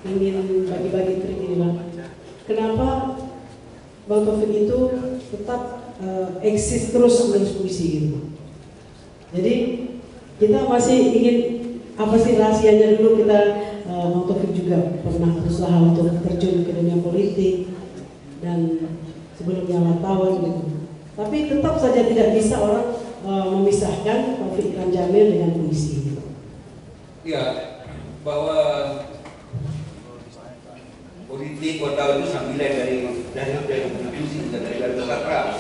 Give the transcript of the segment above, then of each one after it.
ingin bagi-bagi trik ini Bang. Kenapa Bang Taufik itu tetap eksis terus menulis puisi gitu? Jadi kita masih ingin apa sih rahasianya dulu kita Bang Taufik juga pernah berusaha untuk terjun ke dunia politik dan sebelumnya wartawan gitu. Tapi tetap saja tidak bisa orang memisahkan Taufik Iqbal Jamil dengan puisi. Ya, bahwa politik wartawan itu sambilan dari puisi dan dari sastra.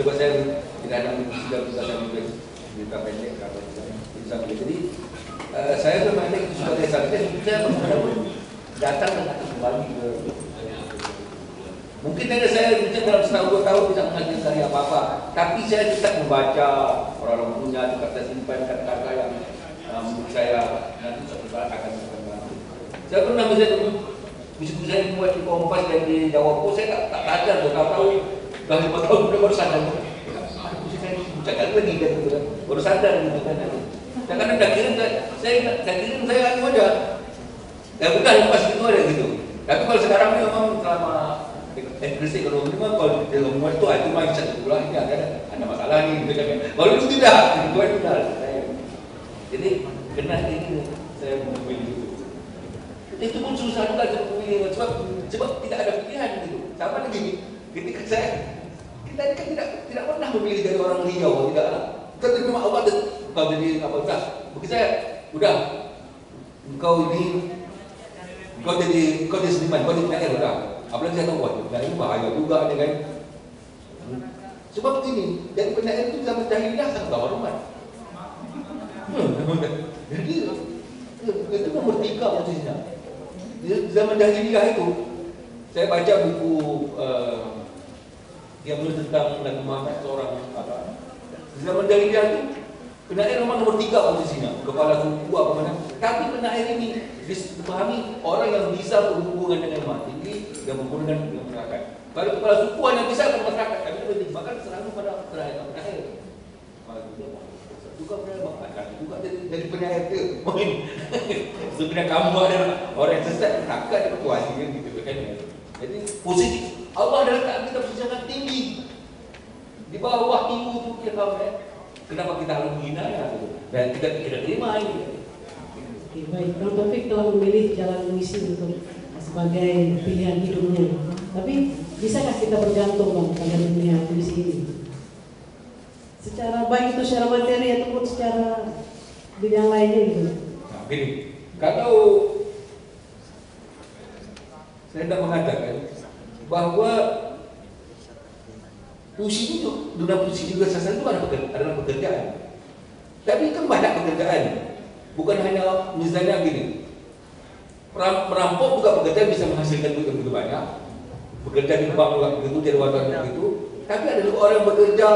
Coba saya tidak ada sudah bisa saya cerita pendek atau bisa jadi saya bermain itu sebagai saksi saya datang dan kembali ke mungkin ada saya dalam setahun 2 tahun bisa menghasilkan karya apa-apa, tapi saya tetap membaca orang-orang punya kata simpan kata-kata yang menurut saya nanti suatu saat akan berkembang. Saya pernah bisa saya buat di Kompas dan di Jawa Post, saya tak sadar, tahu dah 5 tahun baru sadar. Saya ucapkan lagi kan, baru sadar gitu kan. Jangan anda kirim saya kirim saya anu aja. Ya bukan pas itu ada gitu. Tapi kalau sekarang ini memang selama krisis ekonomi memang kalau di dalam itu mindset pula ini ada masalah nih gitu kan. Kalau itu tidak, itu benar. Jadi kena ini saya memilih itu pun susah juga untuk memilih sebab tidak ada pilihan gitu. Sama lagi ketika kita kan tidak pernah memilih dari orang Riau, tidak. Kita terima Allah dan kau jadi apa enggak? Bagi saya udah kau jadi seniman, kau jadi penyair udah. Apalagi saya tahu wah ini bahaya juga kan. Sebab ini dari penyair itu bisa menjadi sangat hormat. Jadi itu nomor 3 posisinya. Di zaman jahiliyah itu saya baca buku yang menulis tentang Nabi Muhammad seorang apa. Di zaman jahiliyah itu penyair nomor 3 posisinya, kepala suku apa mana. Tapi penyair ini dipahami orang yang bisa berhubungan dengan umat tinggi dan berhubungan dengan masyarakat. Kalau kepala suku hanya bisa ke masyarakat, tapi itu bahkan selalu pada penyair. Juga juga jadi penyair itu. Sebenarnya kamu adalah orang yang sesat, takkan ada kepuasan gitu kan. Jadi positif. Allah adalah tak kita posisi sangat tinggi. Di bawah wahyu itu kita tahu ya. Kenapa kita harus menghina ya? Dan kita tidak terima ini. Oke, baik. Bang Taufik telah memilih jalan puisi untuk sebagai pilihan hidupnya. Tapi bisakah kita bergantung Bang pada dunia puisi ini? Secara baik itu secara materi ataupun secara bidang lainnya gitu. Nah, gini, kalau saya hendak mengatakan bahwa puisi itu, dunia puisi juga sastra itu adalah pekerjaan. Tapi kan banyak pekerjaan, bukan hanya misalnya gini, merampok juga pekerjaan bisa menghasilkan duit yang begitu banyak, bekerja di bank juga begitu, jadi wartawan begitu. Tapi ada juga orang yang bekerja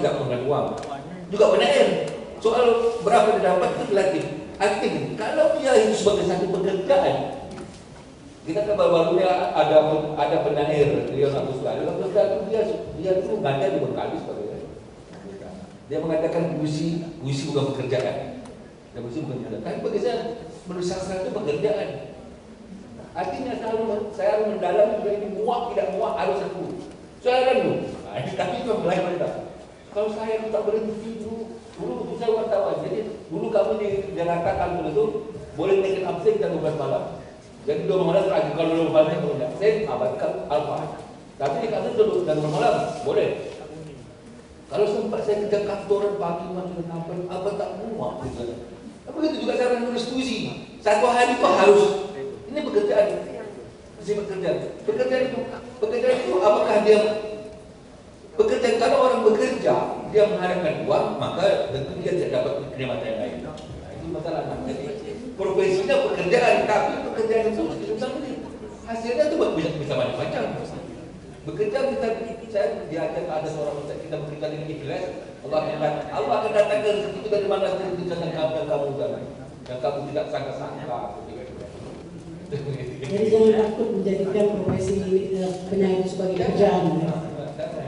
tidak mengenal uang, juga penyair. Soal berapa dia dapat itu dilatih. Artinya kalau dia itu sebagai satu pekerjaan, kita kan baru-barunya ada penyair Leon Agustus. Dia itu mengajar di Bengkali sebagai dia mengatakan puisi bukan pekerjaan. Dan puisi bukan pekerjaan. Tapi bagi saya menulis sastra itu pekerjaan. Artinya saya harus mendalam juga ini muak tidak muak harus aku. Saya dulu, tapi itu mulai mereka. Kalau saya tak berhenti dulu saya wartawan. Jadi dulu kamu di Jakarta kalau itu boleh naik absen jam 12 malam. Jadi 2 malam terakhir kalau 2 malam boleh absen, abaikan alfa. Tapi di kantor dulu jam 2 malam boleh. Kalau sempat saya kerja kantoran pagi macam apa tak muak gitu. Begitu juga cara menulis puisi. Satu hari itu harus ini pekerjaan. Pekerjaan itu apakah dia bekerja? Kalau orang bekerja dia mengharapkan uang, maka tentu dia tidak dapat kenikmatan yang lain. Nah, itu masalah. Jadi profesinya pekerjaan, tapi pekerjaan itu hasilnya itu bisa macam-macam. Bekerja saya diajar ada seorang kita bekerja dengan ikhlas, Allah akan datangkan itu dari mana dari kerjaan kamu dan kamu tidak sangka-sangka. Jadi jangan takut menjadikan profesi penyair sebagai pekerjaan.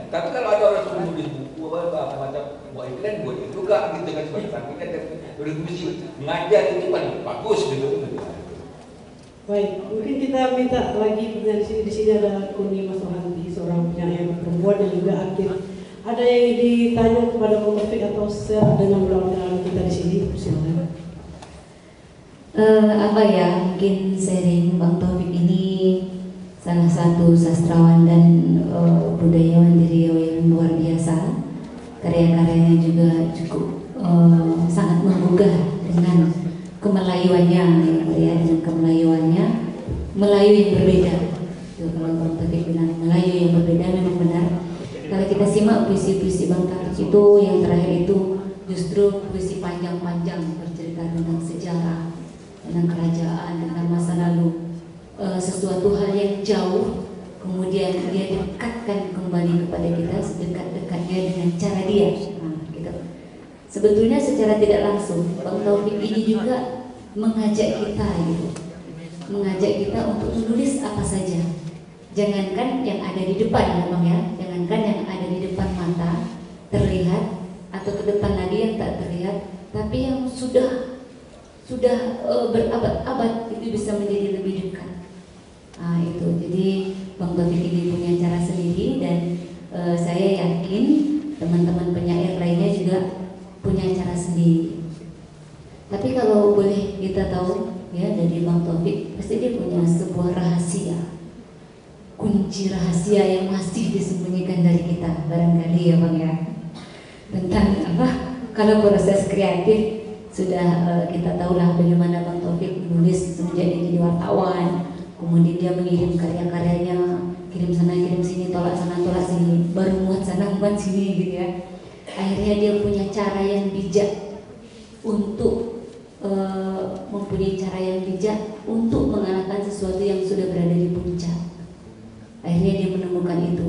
Tapi kalau ada orang yang menulis buku apa macam buat iklan buat itu juga gitu kan sebagai sampingan dan berdiskusi mengajar itu paling bagus gitu. Baik, mungkin kita minta lagi pertanyaan di sini. Di sini ada Kuni Masohanti, seorang penyair perempuan dan juga aktif. Ada yang ditanya kepada Bang Taufik atau share dengan kawan-kawan kita di sini? Silakan. Apa ya, mungkin sharing Bang Taufik ini salah satu sastrawan dan budayawan di Riau yang luar biasa. Karya-karyanya juga cukup sangat menggugah dengan kemelayuannya, ya, dengan kemelayuannya, Melayu yang berbeda. Tuh, kalau Bang Taufik bilang Melayu yang berbeda memang benar. Kalau kita simak puisi-puisi Bang Taufik itu, yang terakhir itu justru puisi panjang-panjang bercerita tentang sejarah, tentang kerajaan, tentang masa lalu, sesuatu hal yang jauh, kemudian dia dekatkan kembali kepada kita sedekat-dekatnya dengan cara dia. Nah, gitu. Sebetulnya secara tidak langsung Bang Taufik ini juga mengajak kita, gitu, mengajak kita untuk menulis apa saja. Jangankan yang ada di depan, ya Bang ya, jangankan yang ada di depan mata terlihat, atau ke depan lagi yang tak terlihat, tapi yang sudah berabad-abad itu bisa menjadi lebih dekat. Nah, itu. Jadi Bang Taufik ini punya cara sendiri, dan saya yakin teman-teman penyair lainnya juga punya cara sendiri. Tapi kalau boleh kita tahu ya dari Bang Taufik, pasti dia punya sebuah rahasia, kunci rahasia yang masih disembunyikan dari kita barangkali, ya Bang ya. Tentang apa? Kalau proses kreatif sudah kita tahulah bagaimana Bang Taufik menulis semenjak dia jadi wartawan. Kemudian dia mengirim karya-karyanya, kirim sana kirim sini, tolak sana tolak sini, baru muat sana muat sini, gitu ya. Akhirnya dia punya cara yang bijak untuk mempunyai cara yang bijak untuk mengalahkan sesuatu yang sudah berada di puncak. Akhirnya dia menemukan itu,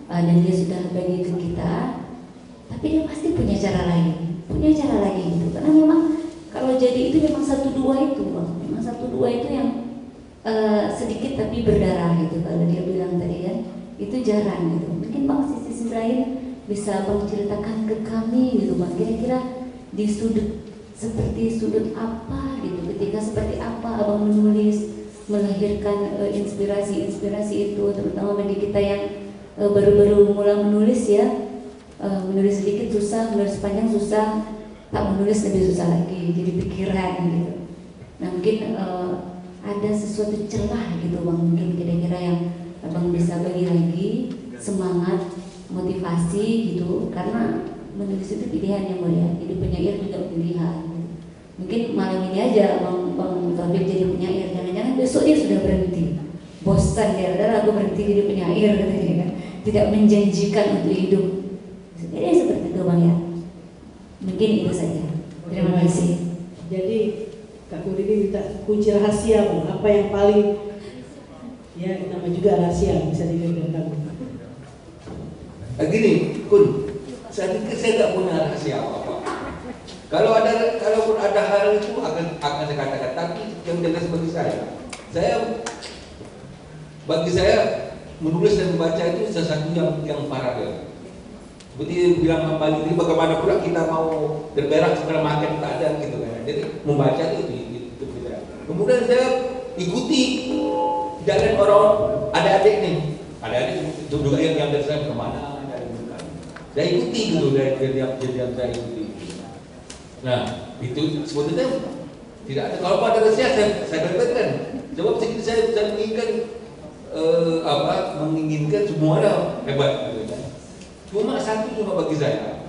dan dia sudah bagi ke kita. Tapi dia pasti punya cara lain gitu. Karena memang kalau jadi itu memang 1-2 itu, Bang. Memang 1-2 itu yang sedikit tapi berdarah gitu. Kalau dia bilang tadi kan, itu jarang gitu. Mungkin Bang sisi lain bisa Bang ceritakan ke kami gitu, Bang. Kira-kira di seperti sudut apa gitu, ketika seperti apa Abang menulis, melahirkan inspirasi itu, terutama bagi kita yang baru-baru mulai menulis ya. Menulis sedikit susah, menulis panjang susah, tak menulis lebih susah lagi, jadi pikiran gitu. Nah mungkin ada sesuatu celah gitu Bang, mungkin kira-kira yang Abang bisa bagi lagi semangat, motivasi gitu, karena menulis itu pilihan yang mulia, jadi penyair juga pilihan. Mungkin malam ini aja Bang Taufik jadi penyair, jangan-jangan besok dia sudah berhenti, bosan ya, udah aku berhenti jadi penyair katanya kan, tidak menjanjikan untuk hidup. Jadi seperti itu Bang ya. Mungkin itu saja. Terima kasih. Jadi Kak Kur ini minta kunci rahasia Bang, apa yang paling ya nama juga rahasia bisa dipegang. Gini, Kun, saya pikir saya tidak punya rahasia apa-apa. Kalaupun ada hal itu akan saya katakan. Tapi yang jelas bagi saya menulis dan membaca itu sesuatu yang paralel. Seperti bilang Mbak Lili, bagaimana pula kita mau berberak setelah makan tak ada gitu kan. Jadi membaca itu beda. Kemudian saya ikuti jalan orang adik-adik nih. Adik-adik itu juga yang dari saya kemana. Saya ikuti gitu dari yang saya ikuti. Nah itu sebetulnya tidak ada. Kalau ada rahasia saya katakan. Sebab saya menginginkan semuanya hebat gitu kan. Cuma satu bagi saya.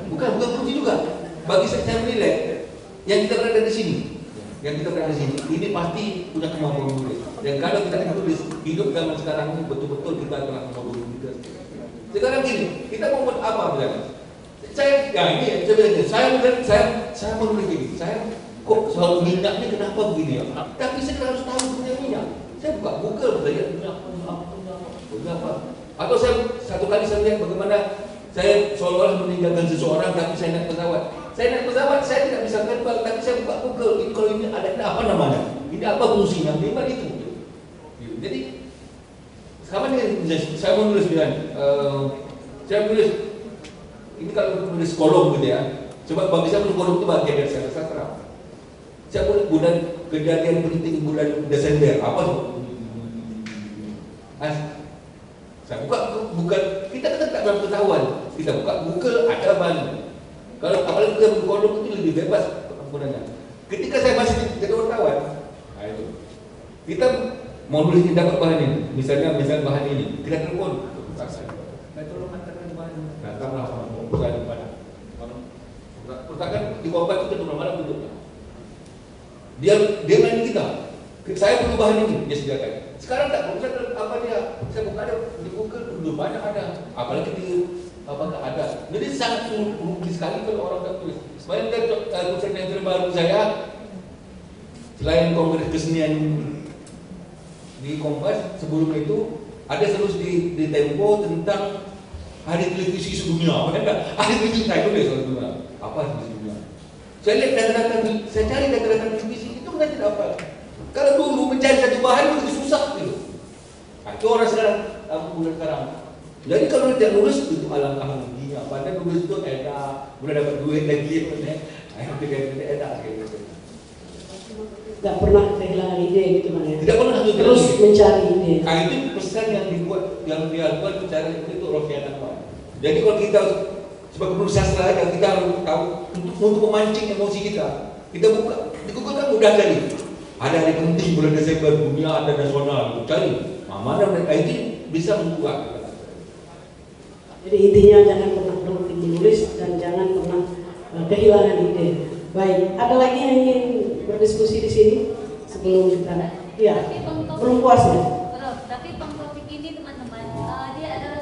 Bukan kunci juga. Bagi saya menilai yang kita berada di sini. Ini pasti punya kemampuan menulis. Dan kalau kita menulis hidup zaman sekarang ini betul-betul kita telah kemampuan menulis. Sekarang gini, kita mau buat apa misalnya? Saya menulis gini. Saya kok soal minyaknya kenapa begini ya? Tapi saya harus tahu dunia minyak. Saya buka Google, saya apa? Atau satu kali saya lihat bagaimana saya seolah-olah meninggalkan seseorang tapi saya naik pesawat. Saya tidak bisa terbang tapi saya buka Google. Ini kalau ini ada apa namanya? Ini apa fungsinya? Memang itu. Jadi sekarang ini saya menulis saya menulis ini kalau menulis kolom gitu ya. Coba bagi saya menulis kolom itu bagian dari sastra. Saya bulan kejadian penting bulan Desember apa tuh? Saya bukan kita kan tak dalam ketahuan. Kita buka ada Bali. Kalau apalagi kita berkodok itu lebih bebas penggunaannya. Ketika saya masih jadi wartawan, kita mau nulis dapat bahan ini, misalnya bahan ini, kita telepon. Saya tolong hantarkan bahan. Datanglah sama perusahaan di mana. Perusahaan di Kompas itu malam tutupnya. Dia main kita. Saya perlu bahan ini, dia sediakan. Sekarang tak perlu apa dia. Saya buka ada di Google belum banyak ada. Apalagi di apakah ada. Jadi sangat rugi sekali kalau orang tak tulis. Selain tulisan yang terbaru saya, selain Kongres Kesenian di Kompas, sebelum itu ada terus di Tempo tentang Hari Televisi Sedunia. Hari Televisi saya tulis sebetulnya. Apa televisi dunia? Saya lihat data-data, saya cari data-data televisi itu tidak dapat. Kalau dulu mencari satu bahan itu susah gitu. Nah, itu orang sekarang. Jadi kalau tidak lulus itu alangkah ruginya. Padahal lulus itu enak, boleh dapat duit lagi. Enak gitu. Tidak pernah kehilangan ide gitu kan ya. Tidak pernah terus mencari ide. Nah, itu pesan yang dibuat, yang dia buat mencari itu Rofiana Kwan. Jadi kalau kita sebagai penulis sastra kita harus tahu untuk memancing emosi kita. Kita buka di Google kan mudah cari. Ada hari penting bulan Desember dunia ada nasional, cari. Mana itu bisa membuat. Jadi intinya jangan pernah berhenti menulis dan jangan pernah kehilangan ide. Baik, ada lagi yang ingin berdiskusi di sini sebelum kita? Iya, belum puas ya? Belum, tapi topik ini teman-teman, dia adalah